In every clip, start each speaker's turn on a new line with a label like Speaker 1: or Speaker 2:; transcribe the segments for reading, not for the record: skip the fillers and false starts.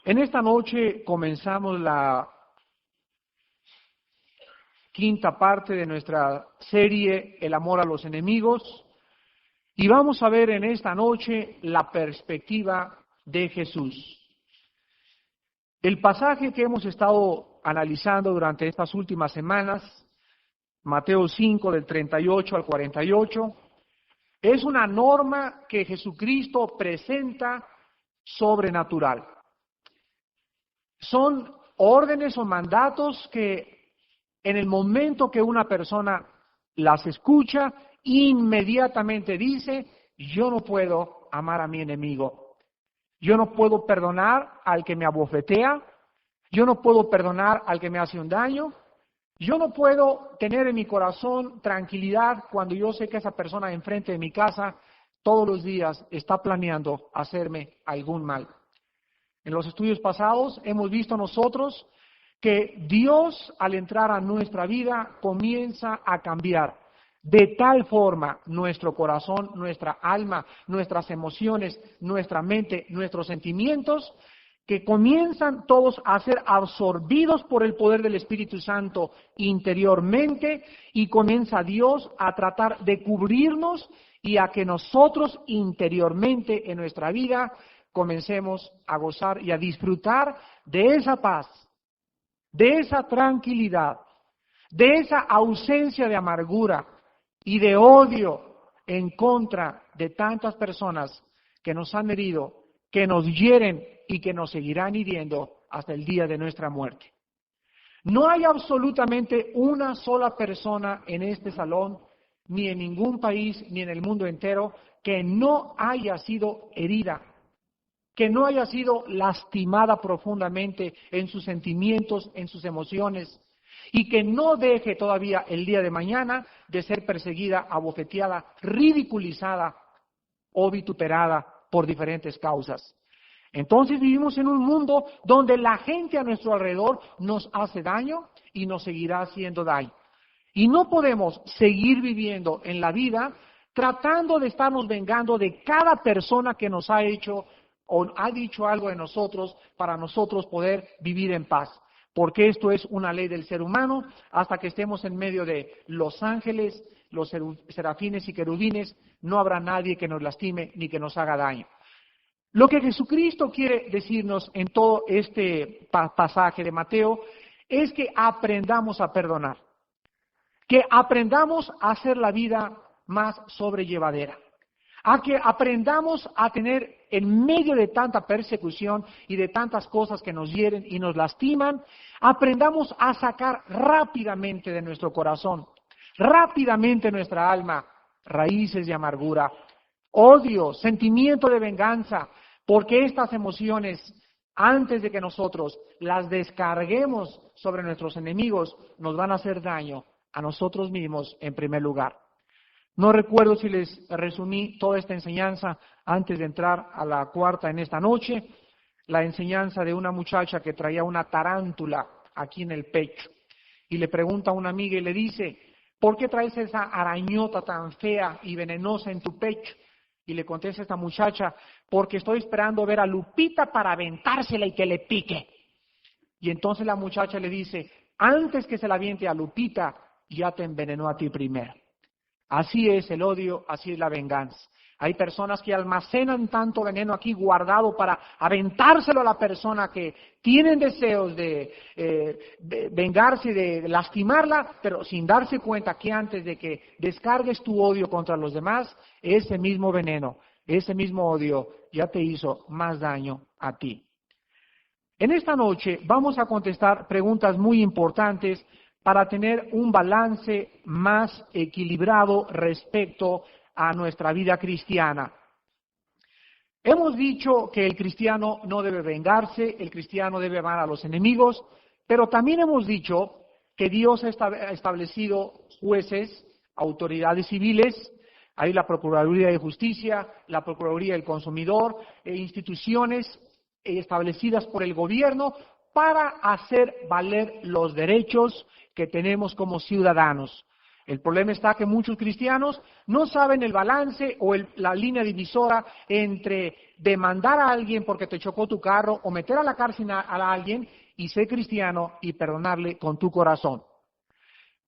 Speaker 1: En esta noche comenzamos la quinta parte de nuestra serie El amor a los enemigos y vamos a ver en esta noche la perspectiva de Jesús. El pasaje que hemos estado analizando durante estas últimas semanas, Mateo 5 del 38 al 48, es una norma que Jesucristo presenta sobrenatural. Son órdenes o mandatos que en el momento que una persona las escucha, inmediatamente dice, yo no puedo amar a mi enemigo, yo no puedo perdonar al que me abofetea, yo no puedo perdonar al que me hace un daño, yo no puedo tener en mi corazón tranquilidad cuando yo sé que esa persona enfrente de mi casa todos los días está planeando hacerme algún mal. En los estudios pasados hemos visto nosotros que Dios al entrar a nuestra vida comienza a cambiar de tal forma nuestro corazón, nuestra alma, nuestras emociones, nuestra mente, nuestros sentimientos, que comienzan todos a ser absorbidos por el poder del Espíritu Santo interiormente y comienza Dios a tratar de cubrirnos y a que nosotros interiormente en nuestra vida comencemos a gozar y a disfrutar de esa paz, de esa tranquilidad, de esa ausencia de amargura y de odio en contra de tantas personas que nos han herido, que nos hieren y que nos seguirán hiriendo hasta el día de nuestra muerte. No hay absolutamente una sola persona en este salón, ni en ningún país, ni en el mundo entero, que no haya sido herida, que no haya sido lastimada profundamente en sus sentimientos, en sus emociones, y que no deje todavía el día de mañana de ser perseguida, abofeteada, ridiculizada o vituperada por diferentes causas. Entonces vivimos en un mundo donde la gente a nuestro alrededor nos hace daño y nos seguirá haciendo daño. Y no podemos seguir viviendo en la vida tratando de estarnos vengando de cada persona que nos ha hecho o ha dicho algo de nosotros para nosotros poder vivir en paz. Porque esto es una ley del ser humano, hasta que estemos en medio de los ángeles, los serafines y querubines, no habrá nadie que nos lastime ni que nos haga daño. Lo que Jesucristo quiere decirnos en todo este pasaje de Mateo es que aprendamos a perdonar, que aprendamos a hacer la vida más sobrellevadera, a que aprendamos a tener en medio de tanta persecución y de tantas cosas que nos hieren y nos lastiman, aprendamos a sacar rápidamente de nuestro corazón, rápidamente de nuestra alma, raíces de amargura, odio, sentimiento de venganza, porque estas emociones, antes de que nosotros las descarguemos sobre nuestros enemigos, nos van a hacer daño a nosotros mismos en primer lugar. No recuerdo si les resumí toda esta enseñanza antes de entrar a la cuarta en esta noche, la enseñanza de una muchacha que traía una tarántula aquí en el pecho y le pregunta a una amiga y le dice, ¿por qué traes esa arañota tan fea y venenosa en tu pecho? Y le contesta esta muchacha, porque estoy esperando ver a Lupita para aventársela y que le pique. Y entonces la muchacha le dice, antes que se la aviente a Lupita, ya te envenenó a ti primero. Así es el odio, así es la venganza. Hay personas que almacenan tanto veneno aquí guardado para aventárselo a la persona que tienen deseos de vengarse, de lastimarla, pero sin darse cuenta que antes de que descargues tu odio contra los demás, ese mismo veneno, ese mismo odio ya te hizo más daño a ti. En esta noche vamos a contestar preguntas muy importantes para tener un balance más equilibrado respecto a nuestra vida cristiana. Hemos dicho que el cristiano no debe vengarse, el cristiano debe amar a los enemigos, pero también hemos dicho que Dios ha establecido jueces, autoridades civiles, hay la Procuraduría de Justicia, la Procuraduría del Consumidor, instituciones establecidas por el gobierno para hacer valer los derechos que tenemos como ciudadanos. El problema está que muchos cristianos no saben el balance o la línea divisora entre demandar a alguien porque te chocó tu carro o meter a la cárcel a alguien y ser cristiano y perdonarle con tu corazón.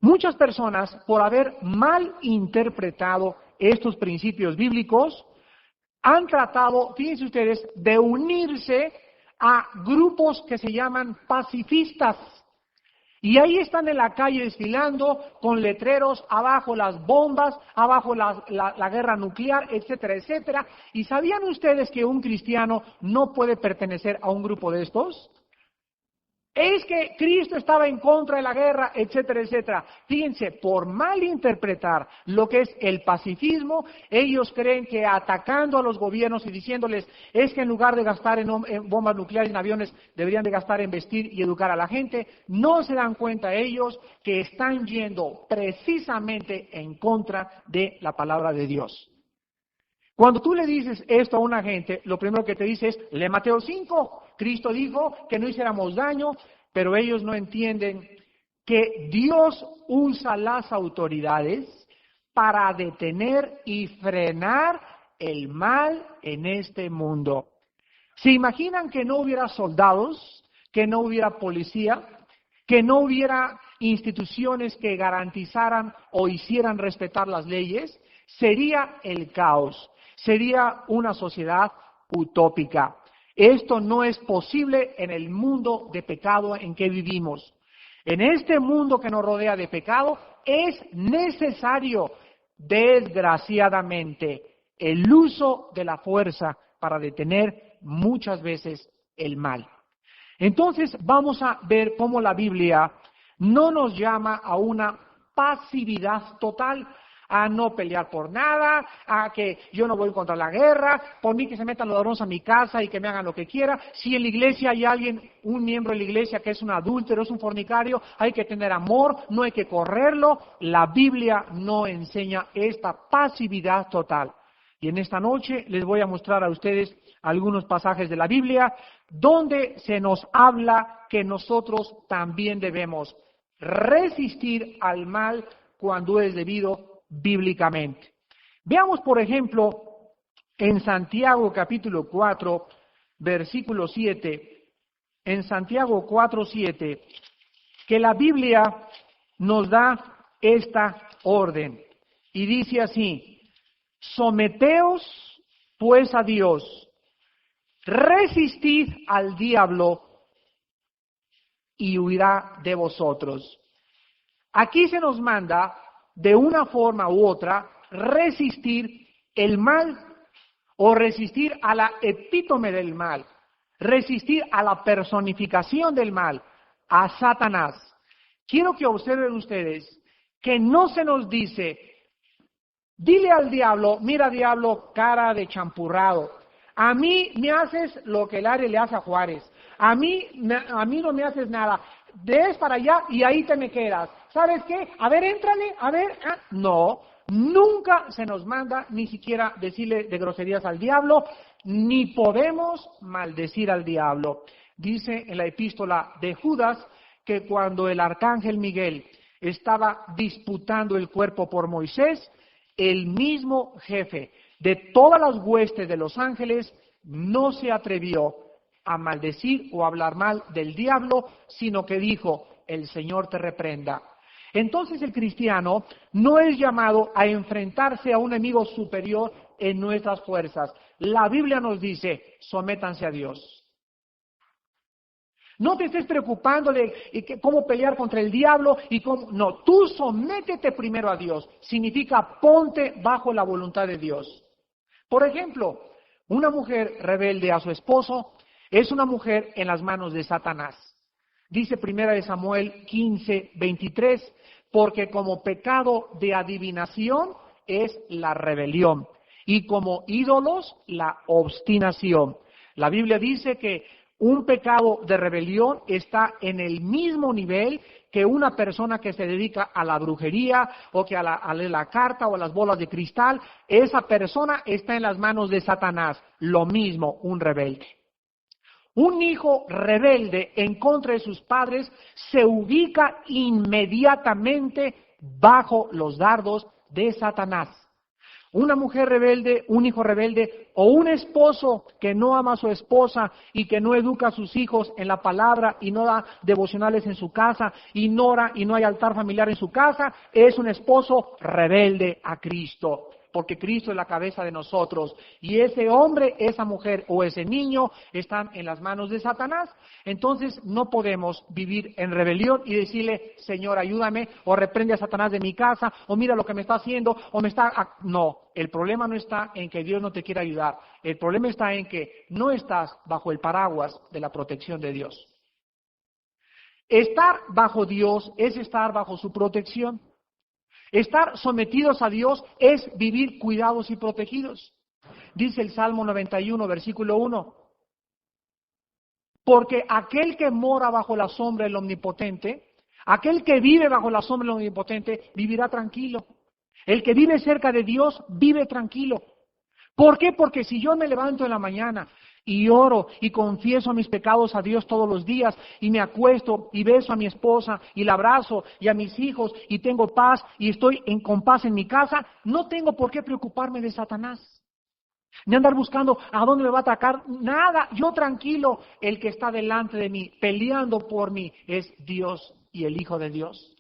Speaker 1: Muchas personas, por haber mal interpretado estos principios bíblicos, han tratado, fíjense ustedes, de unirse a grupos que se llaman pacifistas. Y ahí están en la calle desfilando con letreros, abajo las bombas, abajo la guerra nuclear, etcétera, etcétera. ¿Y sabían ustedes que un cristiano no puede pertenecer a un grupo de estos? Es que Cristo estaba en contra de la guerra, etcétera, etcétera. Fíjense, por malinterpretar lo que es el pacifismo, ellos creen que atacando a los gobiernos y diciéndoles es que en lugar de gastar en bombas nucleares, en aviones, deberían de gastar en vestir y educar a la gente, no se dan cuenta ellos que están yendo precisamente en contra de la palabra de Dios. Cuando tú le dices esto a una gente, lo primero que te dice es, lee Mateo 5, Cristo dijo que no hiciéramos daño, pero ellos no entienden que Dios usa las autoridades para detener y frenar el mal en este mundo. ¿Se imaginan que no hubiera soldados, que no hubiera policía, que no hubiera instituciones que garantizaran o hicieran respetar las leyes? Sería el caos. Sería una sociedad utópica. Esto no es posible en el mundo de pecado en que vivimos. En este mundo que nos rodea de pecado es necesario, desgraciadamente, el uso de la fuerza para detener muchas veces el mal. Entonces vamos a ver cómo la Biblia no nos llama a una pasividad total, a no pelear por nada, a que yo no voy contra la guerra, por mí que se metan los ladrones a mi casa y que me hagan lo que quiera. Si en la iglesia hay alguien, un miembro de la iglesia que es un adúltero, es un fornicario, hay que tener amor, no hay que correrlo. La Biblia no enseña esta pasividad total. Y en esta noche les voy a mostrar a ustedes algunos pasajes de la Biblia donde se nos habla que nosotros también debemos resistir al mal cuando es debido bíblicamente. Veamos, por ejemplo, en Santiago capítulo 4, versículo 7, en Santiago 4:7, que la Biblia nos da esta orden y dice así: someteos pues a Dios, resistid al diablo y huirá de vosotros. Aquí se nos manda de una forma u otra resistir el mal o resistir a la epítome del mal, resistir a la personificación del mal, a Satanás. Quiero que observen ustedes que no se nos dice, dile al diablo, mira diablo, cara de champurrado, a mí me haces lo que el Ares le hace a Juárez, a mí no me haces nada, des para allá y ahí te me quedas. ¿Sabes qué? A ver, éntrale, a ver. No, nunca se nos manda ni siquiera decirle de groserías al diablo, ni podemos maldecir al diablo. Dice en la epístola de Judas que cuando el arcángel Miguel estaba disputando el cuerpo por Moisés, el mismo jefe de todas las huestes de los ángeles no se atrevió a maldecir o hablar mal del diablo, sino que dijo, el Señor te reprenda. Entonces el cristiano no es llamado a enfrentarse a un enemigo superior en nuestras fuerzas. La Biblia nos dice, sométanse a Dios. No te estés preocupando de cómo pelear contra el diablo y cómo. No, tú sométete primero a Dios. Significa ponte bajo la voluntad de Dios. Por ejemplo, una mujer rebelde a su esposo es una mujer en las manos de Satanás. Dice 1 Samuel 15:23, porque como pecado de adivinación es la rebelión y como ídolos la obstinación. La Biblia dice que un pecado de rebelión está en el mismo nivel que una persona que se dedica a la brujería o que a la carta o a las bolas de cristal. Esa persona está en las manos de Satanás. Lo mismo, un rebelde. Un hijo rebelde en contra de sus padres se ubica inmediatamente bajo los dardos de Satanás. Una mujer rebelde, un hijo rebelde o un esposo que no ama a su esposa y que no educa a sus hijos en la palabra y no da devocionales en su casa, ignora y no hay altar familiar en su casa, es un esposo rebelde a Cristo. Porque Cristo es la cabeza de nosotros y ese hombre, esa mujer o ese niño están en las manos de Satanás. Entonces no podemos vivir en rebelión y decirle, Señor, ayúdame, o reprende a Satanás de mi casa, o mira lo que me está haciendo, o me está... No, el problema no está en que Dios no te quiera ayudar, el problema está en que no estás bajo el paraguas de la protección de Dios. Estar bajo Dios es estar bajo su protección. Estar sometidos a Dios es vivir cuidados y protegidos. Dice el Salmo 91, versículo 1. Porque aquel que mora bajo la sombra del Omnipotente, aquel que vive bajo la sombra del Omnipotente, vivirá tranquilo. El que vive cerca de Dios, vive tranquilo. ¿Por qué? Porque si yo me levanto en la mañana y oro y confieso mis pecados a Dios todos los días y me acuesto y beso a mi esposa y la abrazo y a mis hijos y tengo paz y estoy con paz en mi casa, no tengo por qué preocuparme de Satanás. Ni andar buscando a dónde me va a atacar, nada, yo tranquilo, el que está delante de mí, peleando por mí, es Dios y el Hijo de Dios.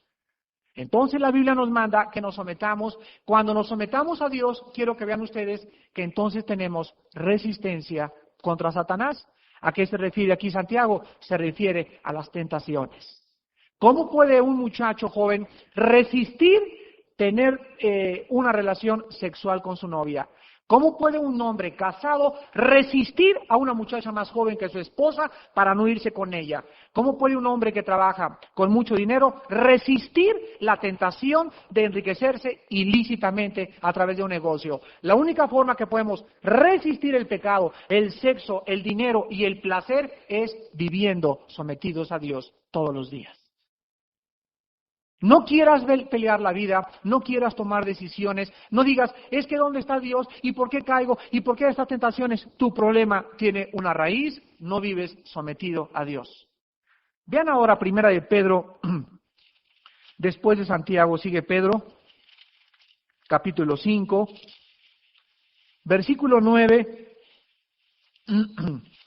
Speaker 1: Entonces la Biblia nos manda que nos sometamos. Cuando nos sometamos a Dios, quiero que vean ustedes que entonces tenemos resistencia contra Satanás. ¿A qué se refiere aquí Santiago? Se refiere a las tentaciones. ¿Cómo puede un muchacho joven resistir tener una relación sexual con su novia? ¿Cómo puede un hombre casado resistir a una muchacha más joven que su esposa para no irse con ella? ¿Cómo puede un hombre que trabaja con mucho dinero resistir la tentación de enriquecerse ilícitamente a través de un negocio? La única forma que podemos resistir el pecado, el sexo, el dinero y el placer es viviendo sometidos a Dios todos los días. No quieras pelear la vida, no quieras tomar decisiones, no digas, es que ¿dónde está Dios? ¿Y por qué caigo? ¿Y por qué estas tentaciones? Tu problema tiene una raíz, no vives sometido a Dios. Vean ahora primera de Pedro, después de Santiago sigue Pedro, capítulo 5, versículo 9,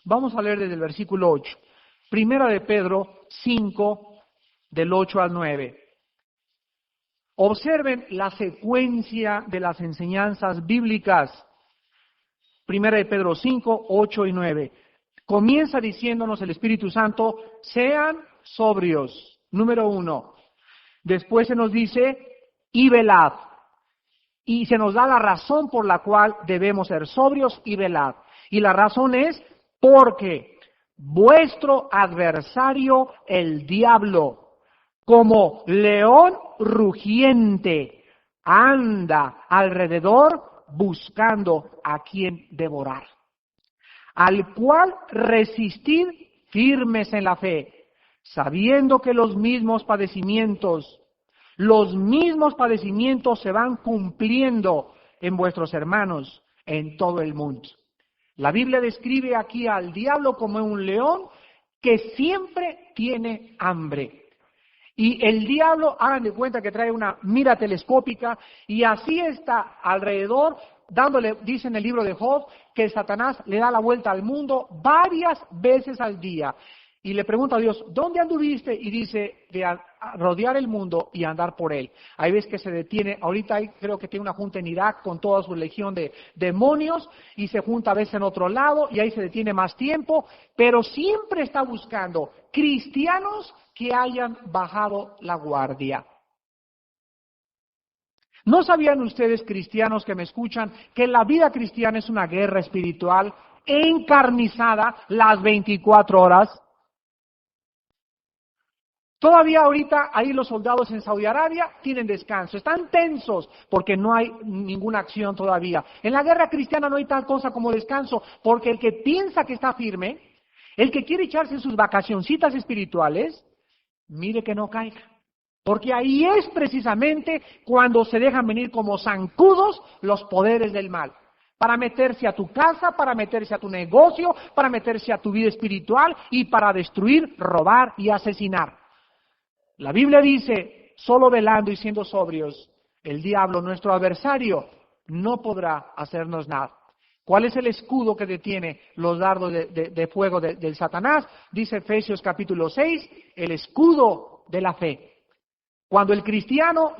Speaker 1: vamos a leer desde el versículo 8. Primera de Pedro 5, del 8 al 9. Observen la secuencia de las enseñanzas bíblicas. Primera de Pedro 5, 8 y 9. Comienza diciéndonos el Espíritu Santo, sean sobrios. Número 1. Después se nos dice, y velad. Y se nos da la razón por la cual debemos ser sobrios y velad. Y la razón es porque vuestro adversario, el diablo, como león rugiente, anda alrededor buscando a quien devorar, al cual resistid firmes en la fe, sabiendo que los mismos padecimientos se van cumpliendo en vuestros hermanos en todo el mundo. La Biblia describe aquí al diablo como un león que siempre tiene hambre. Y el diablo, hagan de cuenta que trae una mira telescópica y así está alrededor, dándole, dice en el libro de Job, que Satanás le da la vuelta al mundo varias veces al día. Y le pregunta a Dios, ¿dónde anduviste? Y dice, de rodear el mundo y andar por él. Hay veces que se detiene, ahorita creo que tiene una junta en Irak con toda su legión de demonios y se junta a veces en otro lado y ahí se detiene más tiempo, pero siempre está buscando cristianos que hayan bajado la guardia. ¿No sabían ustedes, cristianos que me escuchan, que la vida cristiana es una guerra espiritual encarnizada las 24 horas? Todavía ahorita ahí los soldados en Saudi Arabia tienen descanso, están tensos porque no hay ninguna acción todavía. En la guerra cristiana no hay tal cosa como descanso, porque el que piensa que está firme, el que quiere echarse sus vacacioncitas espirituales, mire que no caiga. Porque ahí es precisamente cuando se dejan venir como zancudos los poderes del mal. Para meterse a tu casa, para meterse a tu negocio, para meterse a tu vida espiritual y para destruir, robar y asesinar. La Biblia dice, solo velando y siendo sobrios, el diablo, nuestro adversario, no podrá hacernos nada. ¿Cuál es el escudo que detiene los dardos de fuego del Satanás? Dice Efesios capítulo 6, el escudo de la fe. Cuando el cristiano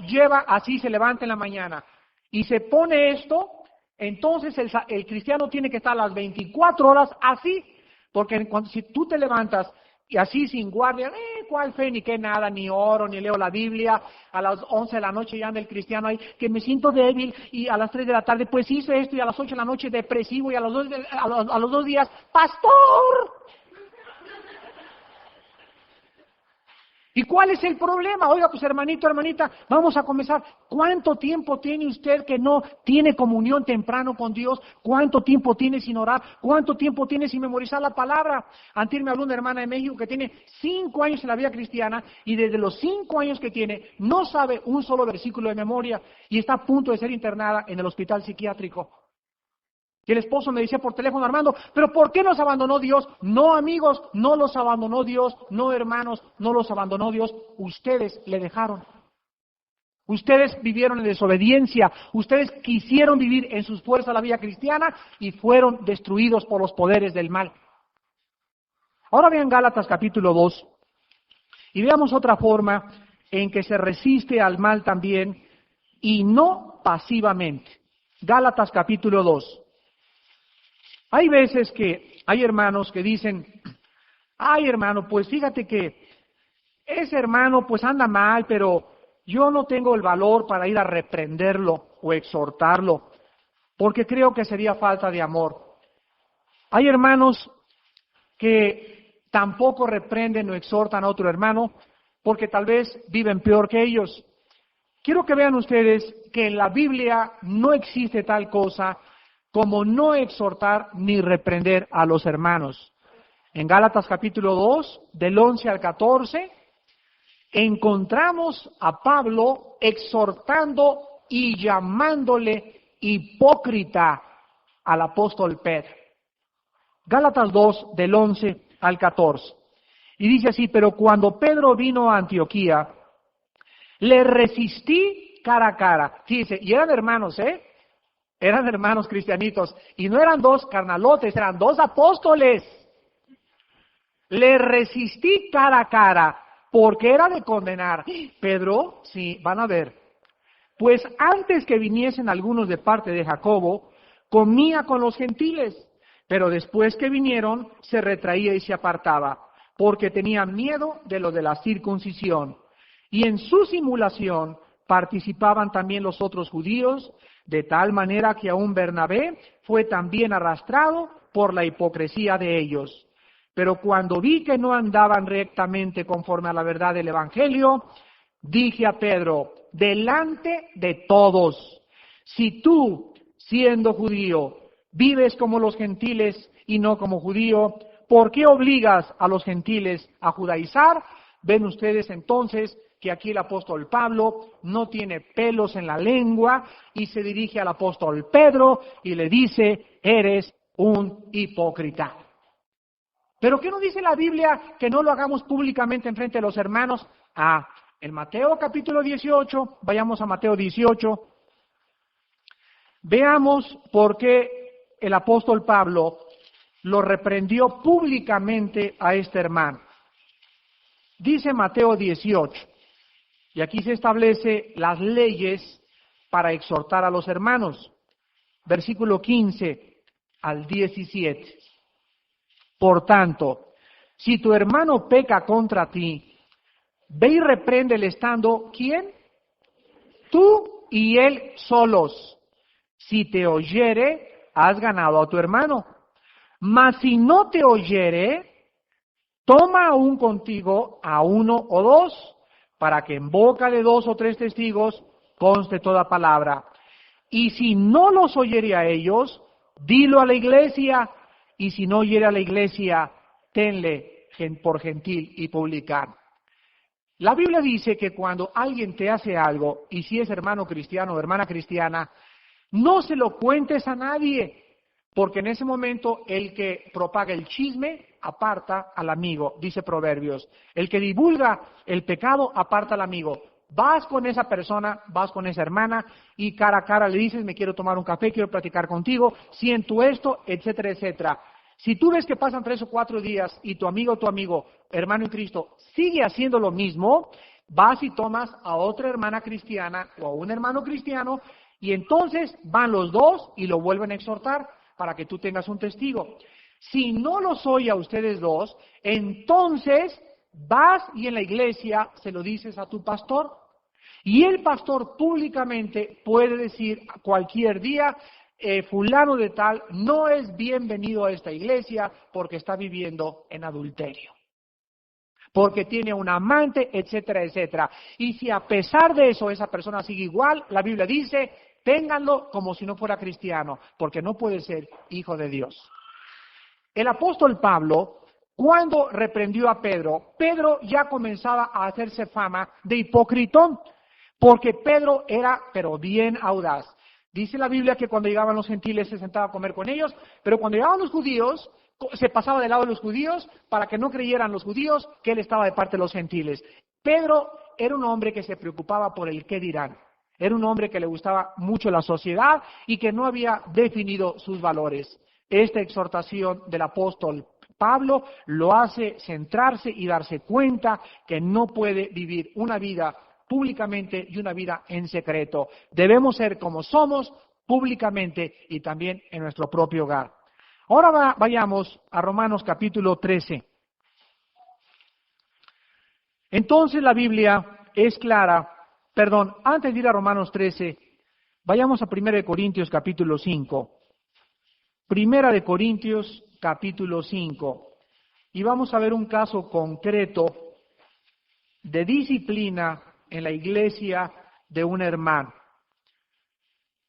Speaker 1: así se levanta en la mañana y se pone esto, entonces el cristiano tiene que estar las 24 horas así, porque si tú te levantas y así sin guardia, ¿cuál fe? Ni qué nada, ni oro, ni leo la Biblia, a las 11 de la noche ya anda el cristiano ahí, que me siento débil, y a las 3 de la tarde, pues hice esto, y a las 8 de la noche depresivo, y a los 2 días, ¡pastor! ¿Y cuál es el problema? Oiga, pues hermanito, hermanita, vamos a comenzar. ¿Cuánto tiempo tiene usted que no tiene comunión temprano con Dios? ¿Cuánto tiempo tiene sin orar? ¿Cuánto tiempo tiene sin memorizar la palabra? Antes me habló una hermana de México que tiene 5 años en la vida cristiana y desde los 5 años que tiene no sabe un solo versículo de memoria y está a punto de ser internada en el hospital psiquiátrico. Y el esposo me decía por teléfono, Armando, ¿pero por qué nos abandonó Dios? No, amigos, no los abandonó Dios, no, hermanos, no los abandonó Dios, ustedes le dejaron. Ustedes vivieron en desobediencia, ustedes quisieron vivir en sus fuerzas la vida cristiana y fueron destruidos por los poderes del mal. Ahora vean Gálatas capítulo 2 y veamos otra forma en que se resiste al mal también y no pasivamente. Gálatas capítulo 2. Hay veces que hay hermanos que dicen, ay hermano, pues fíjate que ese hermano pues anda mal, pero yo no tengo el valor para ir a reprenderlo o exhortarlo, porque creo que sería falta de amor. Hay hermanos que tampoco reprenden o exhortan a otro hermano, porque tal vez viven peor que ellos. Quiero que vean ustedes que en la Biblia no existe tal cosa como no exhortar ni reprender a los hermanos. En Gálatas capítulo 2, del 11 al 14, encontramos a Pablo exhortando y llamándole hipócrita al apóstol Pedro. Gálatas 2, del 11 al 14. Y dice así, pero cuando Pedro vino a Antioquía, le resistí cara a cara. Dice, y eran hermanos, eran hermanos cristianitos, y no eran 2 carnalotes, eran 2 apóstoles. Le resistí cara a cara, porque era de condenar. Pedro, sí, van a ver. Pues antes que viniesen algunos de parte de Jacobo, comía con los gentiles, pero después que vinieron, se retraía y se apartaba, porque tenía miedo de lo de la circuncisión. Y en su simulación participaban también los otros judíos, de tal manera que aún Bernabé fue también arrastrado por la hipocresía de ellos. Pero cuando vi que no andaban rectamente conforme a la verdad del Evangelio, dije a Pedro, delante de todos, si tú, siendo judío, vives como los gentiles y no como judío, ¿por qué obligas a los gentiles a judaizar? Ven ustedes entonces que aquí el apóstol Pablo no tiene pelos en la lengua y se dirige al apóstol Pedro y le dice, eres un hipócrita. ¿Pero qué nos dice la Biblia que no lo hagamos públicamente en frente de los hermanos? En Mateo capítulo 18, vayamos a Mateo 18, veamos por qué el apóstol Pablo lo reprendió públicamente a este hermano. Dice Mateo 18, y aquí se establece las leyes para exhortar a los hermanos. Versículo 15 al 17. Por tanto, si tu hermano peca contra ti, ve y repréndele estando, ¿quién? Tú y él solos. Si te oyere, has ganado a tu hermano. Mas si no te oyere, toma aún contigo a 1 o 2, para que en boca de 2 o 3 testigos conste toda palabra. Y si no los oyere a ellos, dilo a la iglesia, y si no oyere a la iglesia, tenle por gentil y publicano. La Biblia dice que cuando alguien te hace algo, y si es hermano cristiano o hermana cristiana, no se lo cuentes a nadie, porque en ese momento el que propaga el chisme aparta al amigo, dice Proverbios. El que divulga el pecado aparta al amigo. Vas con esa persona, vas con esa hermana y cara a cara le dices, me quiero tomar un café, quiero platicar contigo, siento esto, etcétera, etcétera. Si tú ves que pasan 3 o 4 días y tu amigo, hermano en Cristo, sigue haciendo lo mismo, vas y tomas a otra hermana cristiana o a un hermano cristiano y entonces van los dos y lo vuelven a exhortar para que tú tengas un testigo. Si no los oye a ustedes dos, entonces vas y en la iglesia se lo dices a tu pastor. Y el pastor públicamente puede decir cualquier día, fulano de tal no es bienvenido a esta iglesia porque está viviendo en adulterio, porque tiene un amante, etcétera, etcétera. Y si a pesar de eso esa persona sigue igual, la Biblia dice, ténganlo como si no fuera cristiano, porque no puede ser hijo de Dios. El apóstol Pablo, cuando reprendió a Pedro, Pedro ya comenzaba a hacerse fama de hipócrita, porque Pedro era, pero bien audaz. Dice la Biblia que cuando llegaban los gentiles se sentaba a comer con ellos, pero cuando llegaban los judíos, se pasaba del lado de los judíos para que no creyeran los judíos que él estaba de parte de los gentiles. Pedro era un hombre que se preocupaba por el qué dirán. Era un hombre que le gustaba mucho la sociedad y que no había definido sus valores. Esta exhortación del apóstol Pablo lo hace centrarse y darse cuenta que no puede vivir una vida públicamente y una vida en secreto. Debemos ser como somos públicamente y también en nuestro propio hogar. Ahora vayamos a Romanos capítulo 13. Entonces la Biblia es clara, antes de ir a Romanos 13, vayamos a 1 Corintios capítulo 5. 1 Corintios capítulo 5. Y vamos a ver un caso concreto de disciplina en la iglesia de un hermano.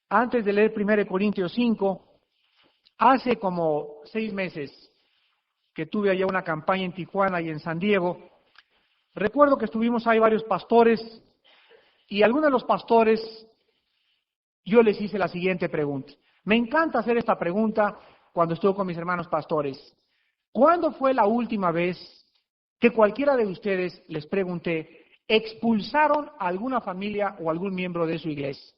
Speaker 1: Antes de leer 1 Corintios 5, hace como 6 meses que tuve allá una campaña en Tijuana y en San Diego, recuerdo que estuvimos ahí varios pastores y algunos de los pastores yo les hice la siguiente pregunta. Me encanta hacer esta pregunta cuando estuve con mis hermanos pastores. ¿Cuándo fue la última vez que cualquiera de ustedes, les pregunté, expulsaron a alguna familia o algún miembro de su iglesia?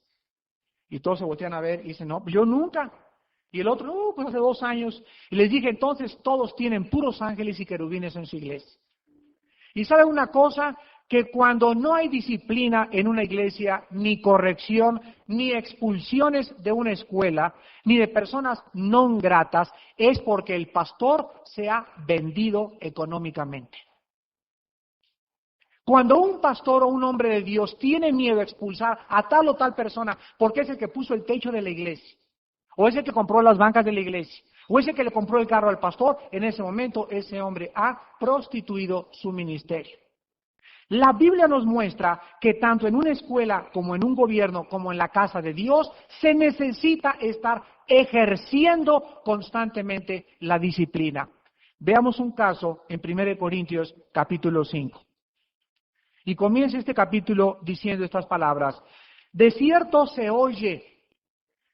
Speaker 1: Y todos se voltean a ver y dicen, no, yo nunca. Y el otro, pues hace 2 años. Y les dije, entonces todos tienen puros ángeles y querubines en su iglesia. Y ¿saben una cosa? Que cuando no hay disciplina en una iglesia, ni corrección, ni expulsiones de una escuela, ni de personas no gratas, es porque el pastor se ha vendido económicamente. Cuando un pastor o un hombre de Dios tiene miedo a expulsar a tal o tal persona, porque es el que puso el techo de la iglesia, o es el que compró las bancas de la iglesia, o es el que le compró el carro al pastor, en ese momento ese hombre ha prostituido su ministerio. La Biblia nos muestra que tanto en una escuela como en un gobierno, como en la casa de Dios, se necesita estar ejerciendo constantemente la disciplina. Veamos un caso en 1 Corintios capítulo 5. Y comienza este capítulo diciendo estas palabras. De cierto se oye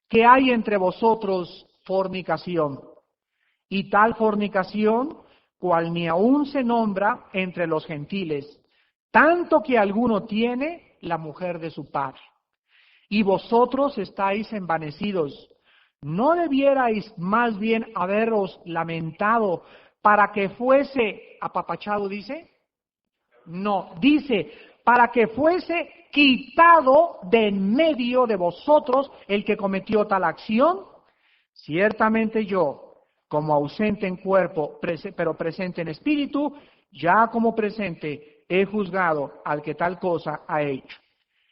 Speaker 1: que hay entre vosotros fornicación, y tal fornicación cual ni aún se nombra entre los gentiles, tanto que alguno tiene la mujer de su padre. Y vosotros estáis envanecidos. ¿No debierais más bien haberos lamentado para que fuese apapachado, dice? No, dice, para que fuese quitado de en medio de vosotros el que cometió tal acción? Ciertamente yo, como ausente en cuerpo, pero presente en espíritu, ya como presente he juzgado al que tal cosa ha hecho.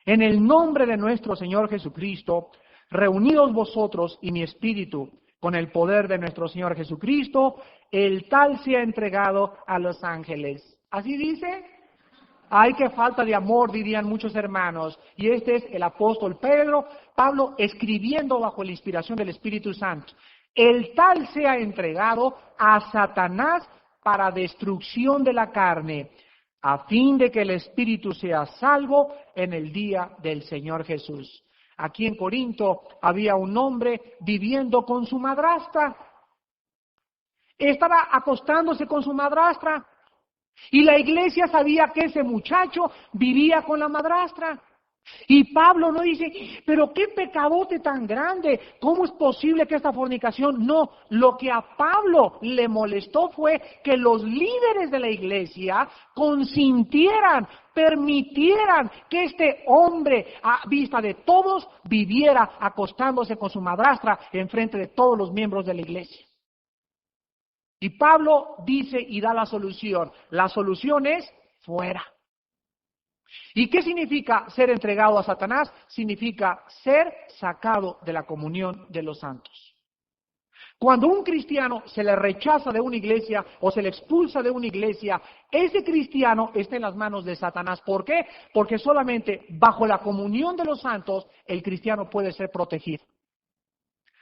Speaker 1: En el nombre de nuestro Señor Jesucristo, reunidos vosotros y mi espíritu con el poder de nuestro Señor Jesucristo, el tal sea entregado a los ángeles. ¿Así dice? ¡Ay, qué falta de amor!, dirían muchos hermanos. Y este es el apóstol Pablo escribiendo bajo la inspiración del Espíritu Santo. El tal sea entregado a Satanás para destrucción de la carne, a fin de que el espíritu sea salvo en el día del Señor Jesús. Aquí en Corinto había un hombre viviendo con su madrastra. Estaba acostándose con su madrastra. Y la iglesia sabía que ese muchacho vivía con la madrastra. Y Pablo no dice, pero qué pecadote tan grande, ¿cómo es posible que esta fornicación? No, lo que a Pablo le molestó fue que los líderes de la iglesia consintieran, permitieran que este hombre, a vista de todos, viviera acostándose con su madrastra en frente de todos los miembros de la iglesia. Y Pablo dice y da la solución. La solución es fuera. ¿Y qué significa ser entregado a Satanás? Significa ser sacado de la comunión de los santos. Cuando un cristiano se le rechaza de una iglesia o se le expulsa de una iglesia, ese cristiano está en las manos de Satanás. ¿Por qué? Porque solamente bajo la comunión de los santos el cristiano puede ser protegido.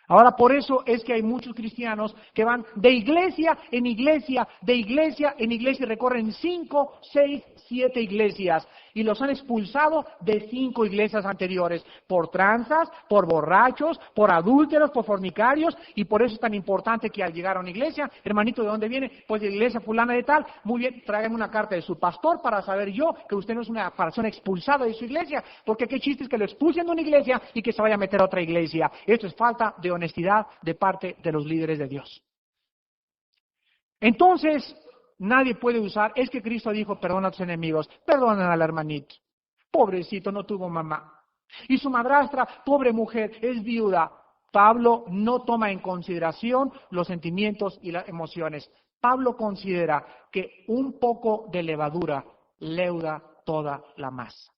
Speaker 1: Ahora, por eso es que hay muchos cristianos que van de iglesia en iglesia, de iglesia en iglesia, y recorren 5, 6, 7 iglesias, y los han expulsado de 5 iglesias anteriores, por tranzas, por borrachos, por adúlteros, por fornicarios, y por eso es tan importante que al llegar a una iglesia, hermanito, ¿de dónde viene? Pues de la iglesia fulana de tal. Muy bien, tráigame una carta de su pastor para saber yo que usted no es una persona expulsada de su iglesia, porque qué chiste es que lo expulsen de una iglesia y que se vaya a meter a otra iglesia. Esto es falta de honestidad de parte de los líderes de Dios. Entonces, nadie puede usar, es que Cristo dijo, perdona a tus enemigos, perdonan al hermanito. Pobrecito, no tuvo mamá. Y su madrastra, pobre mujer, es viuda. Pablo no toma en consideración los sentimientos y las emociones. Pablo considera que un poco de levadura leuda toda la masa.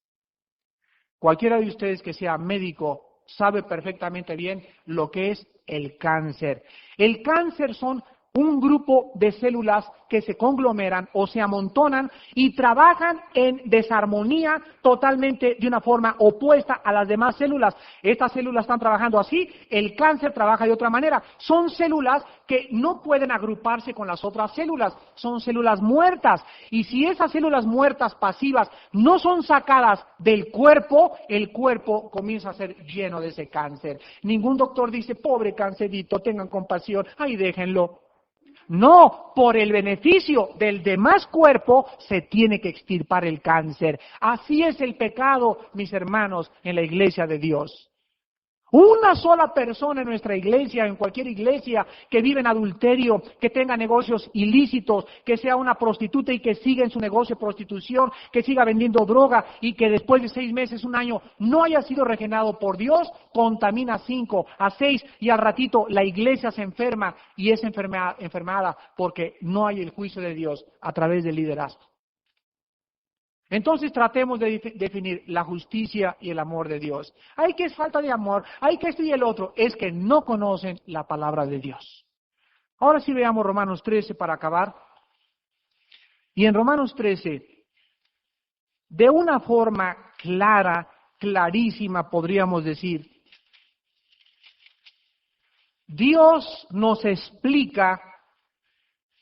Speaker 1: Cualquiera de ustedes que sea médico sabe perfectamente bien lo que es el cáncer. El cáncer son un grupo de células que se conglomeran o se amontonan y trabajan en desarmonía totalmente de una forma opuesta a las demás células. Estas células están trabajando así, el cáncer trabaja de otra manera. Son células que no pueden agruparse con las otras células, son células muertas. Y si esas células muertas pasivas no son sacadas del cuerpo, el cuerpo comienza a ser lleno de ese cáncer. Ningún doctor dice, pobre cancerito, tengan compasión, ahí déjenlo. No, por el beneficio del demás cuerpo se tiene que extirpar el cáncer. Así es el pecado, mis hermanos, en la iglesia de Dios. Una sola persona en nuestra iglesia, en cualquier iglesia, que vive en adulterio, que tenga negocios ilícitos, que sea una prostituta y que siga en su negocio de prostitución, que siga vendiendo droga y que después de 6 meses, 1 año, no haya sido regenerado por Dios, contamina 5 a 6 y al ratito la iglesia se enferma y es enfermada porque no hay el juicio de Dios a través del liderazgo. Entonces tratemos de definir la justicia y el amor de Dios. Hay que es falta de amor, hay que esto y el otro, es que no conocen la palabra de Dios. Ahora sí veamos Romanos 13 para acabar. Y en Romanos 13, de una forma clara, clarísima podríamos decir, Dios nos explica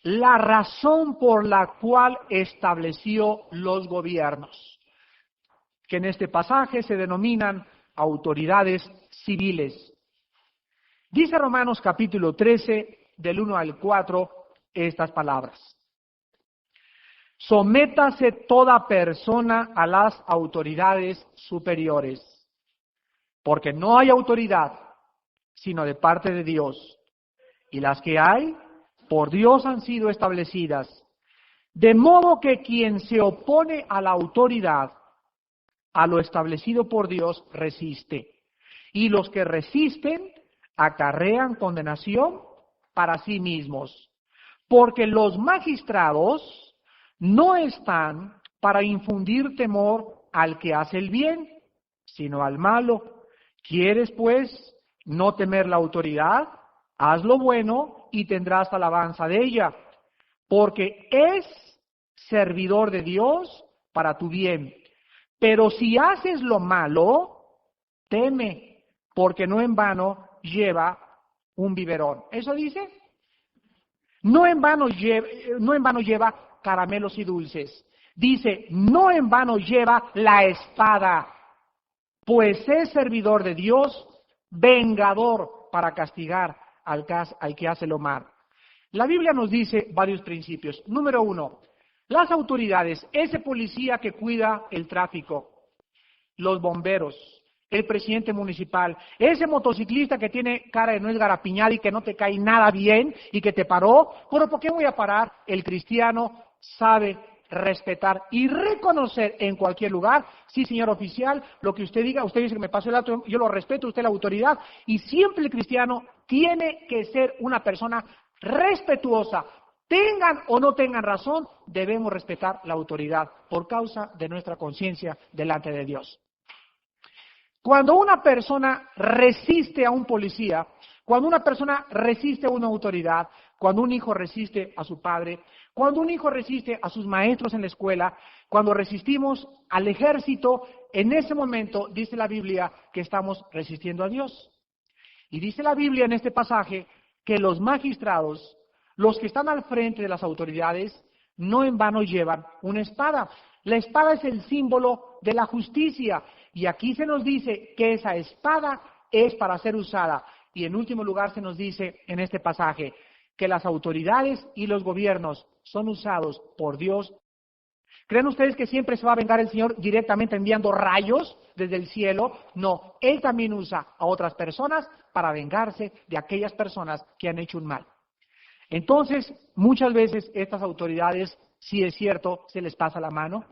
Speaker 1: la razón por la cual estableció los gobiernos, que en este pasaje se denominan autoridades civiles. Dice Romanos capítulo 13, del 1 al 4, estas palabras. Sométase toda persona a las autoridades superiores, porque no hay autoridad sino de parte de Dios, y las que hay por Dios han sido establecidas, de modo que quien se opone a la autoridad, a lo establecido por Dios, resiste. Y los que resisten acarrean condenación para sí mismos, porque los magistrados no están para infundir temor al que hace el bien, sino al malo. ¿Quieres, pues, no temer la autoridad? Haz lo bueno y tendrás alabanza de ella, porque es servidor de Dios para tu bien. Pero si haces lo malo, teme, porque no en vano lleva un biberón. ¿Eso dice? No en vano lleva caramelos y dulces. Dice, no en vano lleva la espada, pues es servidor de Dios, vengador para castigar al que hace lo mal. La Biblia nos dice varios principios. Número 1, Las autoridades, ese policía que cuida el tráfico, los bomberos, el presidente municipal, ese motociclista que tiene cara de nuez garapiñada y que no te cae nada bien y que te paró, bueno, ¿por qué voy a parar? El cristiano sabe respetar y reconocer en cualquier lugar, sí, señor oficial, lo que usted diga, usted dice que me pasó el alto, yo lo respeto, usted es la autoridad, y siempre el cristiano tiene que ser una persona respetuosa. Tengan o no tengan razón, debemos respetar la autoridad por causa de nuestra conciencia delante de Dios. Cuando una persona resiste a un policía, cuando una persona resiste a una autoridad, cuando un hijo resiste a su padre, cuando un hijo resiste a sus maestros en la escuela, cuando resistimos al ejército, en ese momento dice la Biblia que estamos resistiendo a Dios. Y dice la Biblia en este pasaje que los magistrados, los que están al frente de las autoridades, no en vano llevan una espada. La espada es el símbolo de la justicia. Y aquí se nos dice que esa espada es para ser usada. Y en último lugar se nos dice en este pasaje que las autoridades y los gobiernos son usados por Dios. ¿Creen ustedes que siempre se va a vengar el Señor directamente enviando rayos desde el cielo? No, Él también usa a otras personas para vengarse de aquellas personas que han hecho un mal. Entonces, muchas veces estas autoridades, si es cierto, se les pasa la mano.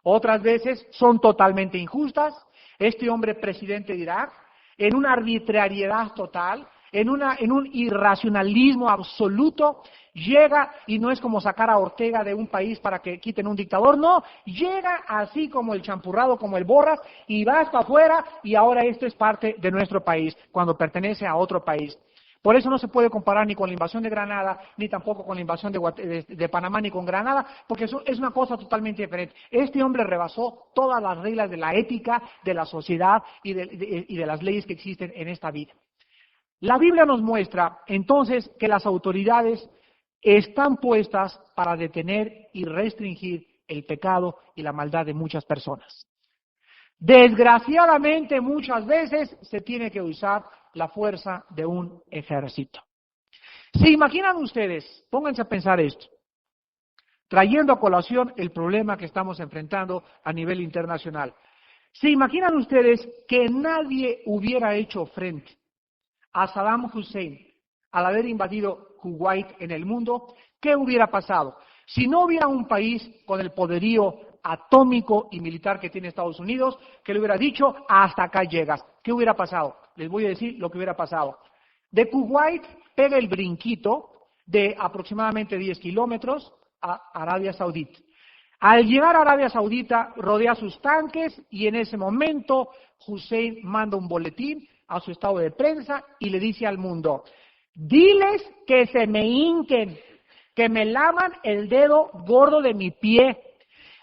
Speaker 1: Otras veces son totalmente injustas. Este hombre presidente de Irak, en una arbitrariedad total, en un irracionalismo absoluto, llega y no es como sacar a Ortega de un país para que quiten un dictador, no, llega así como el champurrado, como el Borras, y va hasta afuera y ahora esto es parte de nuestro país, cuando pertenece a otro país. Por eso no se puede comparar ni con la invasión de Granada, ni tampoco con la invasión de Panamá, ni con Granada, porque eso es una cosa totalmente diferente. Este hombre rebasó todas las reglas de la ética, de la sociedad y de las leyes que existen en esta vida. La Biblia nos muestra entonces que las autoridades están puestas para detener y restringir el pecado y la maldad de muchas personas. Desgraciadamente, muchas veces se tiene que usar la fuerza de un ejército. ¿Se imaginan ustedes, pónganse a pensar esto, trayendo a colación el problema que estamos enfrentando a nivel internacional? ¿Se imaginan ustedes que nadie hubiera hecho frente a Saddam Hussein al haber invadido Kuwait en el mundo? ¿Qué hubiera pasado? Si no hubiera un país con el poderío atómico y militar que tiene Estados Unidos, que le hubiera dicho, hasta acá llegas. ¿Qué hubiera pasado? Les voy a decir lo que hubiera pasado. De Kuwait pega el brinquito de aproximadamente 10 kilómetros a Arabia Saudita. Al llegar a Arabia Saudita, rodea sus tanques y en ese momento Hussein manda un boletín a su estado de prensa y le dice al mundo, diles que se me hinquen, que me laman el dedo gordo de mi pie.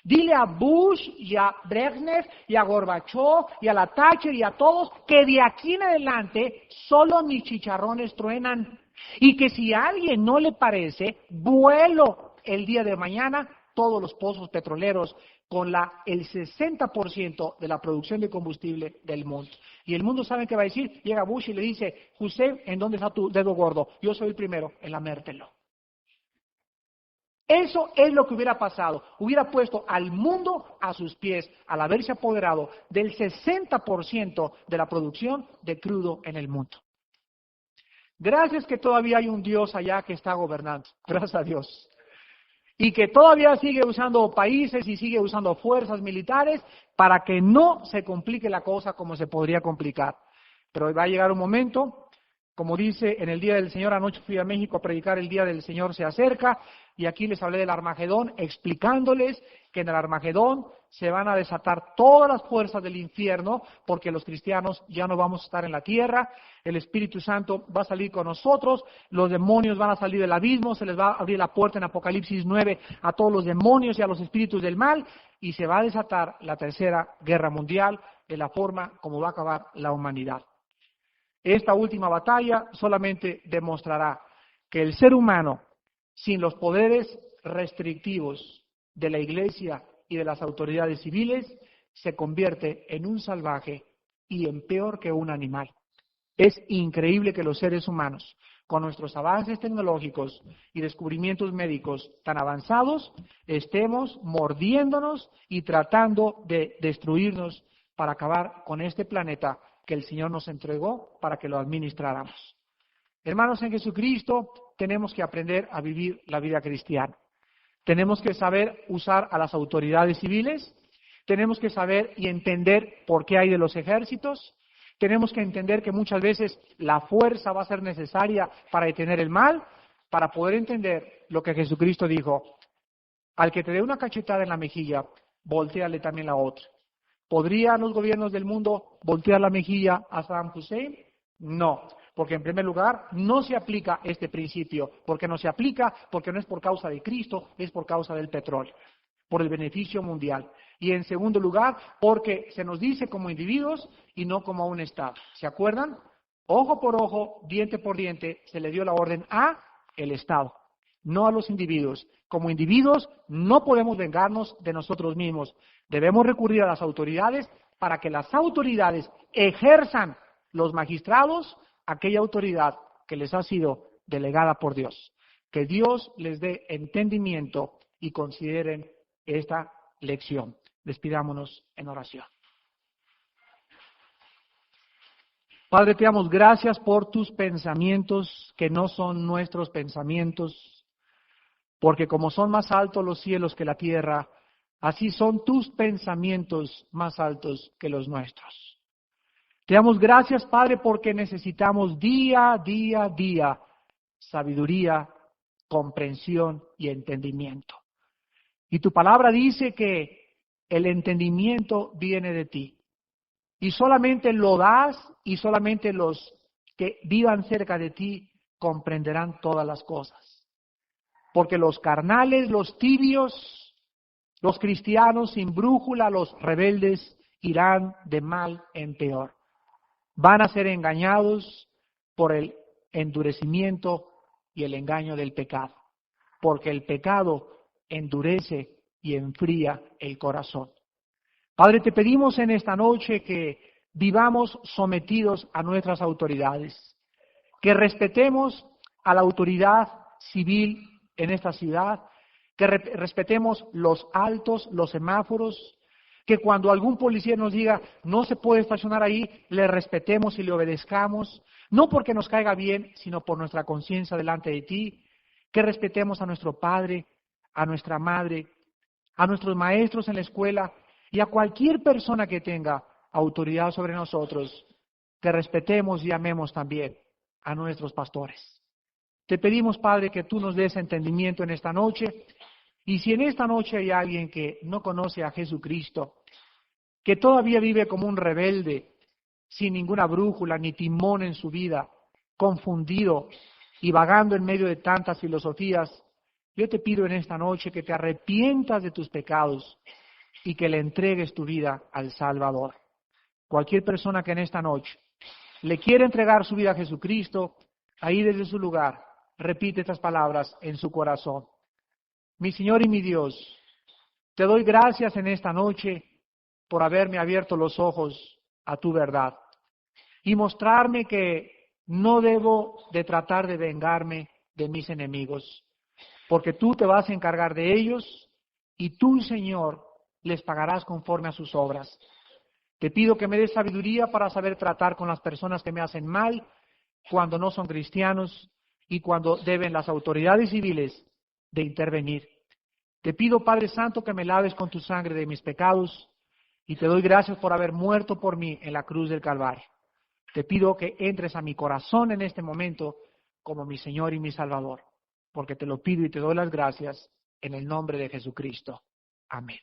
Speaker 1: Dile a Bush y a Brezhnev y a Gorbachev y a la Thatcher y a todos que de aquí en adelante solo mis chicharrones truenan y que si a alguien no le parece, vuelo el día de mañana todos los pozos petroleros con el 60% de la producción de combustible del mundo. Y el mundo sabe qué va a decir, llega Bush y le dice, Hussein, ¿en dónde está tu dedo gordo? Yo soy el primero en lamértelo. Eso es lo que hubiera pasado. Hubiera puesto al mundo a sus pies al haberse apoderado del 60% de la producción de crudo en el mundo. Gracias que todavía hay un Dios allá que está gobernando. Gracias a Dios. Y que todavía sigue usando países y sigue usando fuerzas militares para que no se complique la cosa como se podría complicar. Pero va a llegar un momento, como dice en el Día del Señor, anoche fui a México a predicar, el Día del Señor se acerca, y aquí les hablé del Armagedón, explicándoles que en el Armagedón se van a desatar todas las fuerzas del infierno, porque los cristianos ya no vamos a estar en la tierra, el Espíritu Santo va a salir con nosotros, los demonios van a salir del abismo, se les va a abrir la puerta en Apocalipsis 9 a todos los demonios y a los espíritus del mal, y se va a desatar la tercera guerra mundial de la forma como va a acabar la humanidad. Esta última batalla solamente demostrará que el ser humano, sin los poderes restrictivos de la Iglesia y de las autoridades civiles, se convierte en un salvaje y en peor que un animal. Es increíble que los seres humanos, con nuestros avances tecnológicos y descubrimientos médicos tan avanzados, estemos mordiéndonos y tratando de destruirnos para acabar con este planeta que el Señor nos entregó para que lo administráramos. Hermanos en Jesucristo, tenemos que aprender a vivir la vida cristiana. Tenemos que saber usar a las autoridades civiles, tenemos que saber y entender por qué hay de los ejércitos, tenemos que entender que muchas veces la fuerza va a ser necesaria para detener el mal, para poder entender lo que Jesucristo dijo: al que te dé una cachetada en la mejilla, voltéale también la otra. ¿Podrían los gobiernos del mundo voltear la mejilla a Saddam Hussein? No, porque en primer lugar no se aplica este principio. ¿Por qué no se aplica? Porque no es por causa de Cristo, es por causa del petróleo, por el beneficio mundial. Y en segundo lugar, porque se nos dice como individuos y no como un Estado. ¿Se acuerdan? Ojo por ojo, diente por diente, se le dio la orden a el Estado, no a los individuos. Como individuos no podemos vengarnos de nosotros mismos. Debemos recurrir a las autoridades para que las autoridades ejerzan los magistrados aquella autoridad que les ha sido delegada por Dios. Que Dios les dé entendimiento y consideren esta lección. Despidámonos en oración. Padre, te damos gracias por tus pensamientos que no son nuestros pensamientos, porque como son más altos los cielos que la tierra, así son tus pensamientos más altos que los nuestros. Te damos gracias, Padre, porque necesitamos día a día sabiduría, comprensión y entendimiento. Y tu palabra dice que el entendimiento viene de ti. Y solamente lo das y solamente los que vivan cerca de ti comprenderán todas las cosas. Porque los carnales, los tibios, los cristianos sin brújula, los rebeldes, irán de mal en peor. Van a ser engañados por el endurecimiento y el engaño del pecado. Porque el pecado endurece y enfría el corazón. Padre, te pedimos en esta noche que vivamos sometidos a nuestras autoridades, que respetemos a la autoridad civil en esta ciudad, que respetemos los altos, los semáforos, que cuando algún policía nos diga no se puede estacionar ahí, le respetemos y le obedezcamos, no porque nos caiga bien, sino por nuestra conciencia delante de ti, que respetemos a nuestro padre, a nuestra madre, a nuestros maestros en la escuela y a cualquier persona que tenga autoridad sobre nosotros, que respetemos y amemos también a nuestros pastores. Te pedimos, Padre, que tú nos des entendimiento en esta noche, y si en esta noche hay alguien que no conoce a Jesucristo, que todavía vive como un rebelde, sin ninguna brújula ni timón en su vida, confundido y vagando en medio de tantas filosofías, yo te pido en esta noche que te arrepientas de tus pecados y que le entregues tu vida al Salvador. Cualquier persona que en esta noche le quiera entregar su vida a Jesucristo, ahí desde su lugar, repite estas palabras en su corazón. Mi Señor y mi Dios, te doy gracias en esta noche por haberme abierto los ojos a tu verdad y mostrarme que no debo de tratar de vengarme de mis enemigos, porque tú te vas a encargar de ellos y tú, Señor, les pagarás conforme a sus obras. Te pido que me des sabiduría para saber tratar con las personas que me hacen mal cuando no son cristianos y cuando deben las autoridades civiles de intervenir. Te pido, Padre Santo, que me laves con tu sangre de mis pecados y te doy gracias por haber muerto por mí en la cruz del Calvario. Te pido que entres a mi corazón en este momento como mi Señor y mi Salvador, porque te lo pido y te doy las gracias en el nombre de Jesucristo. Amén.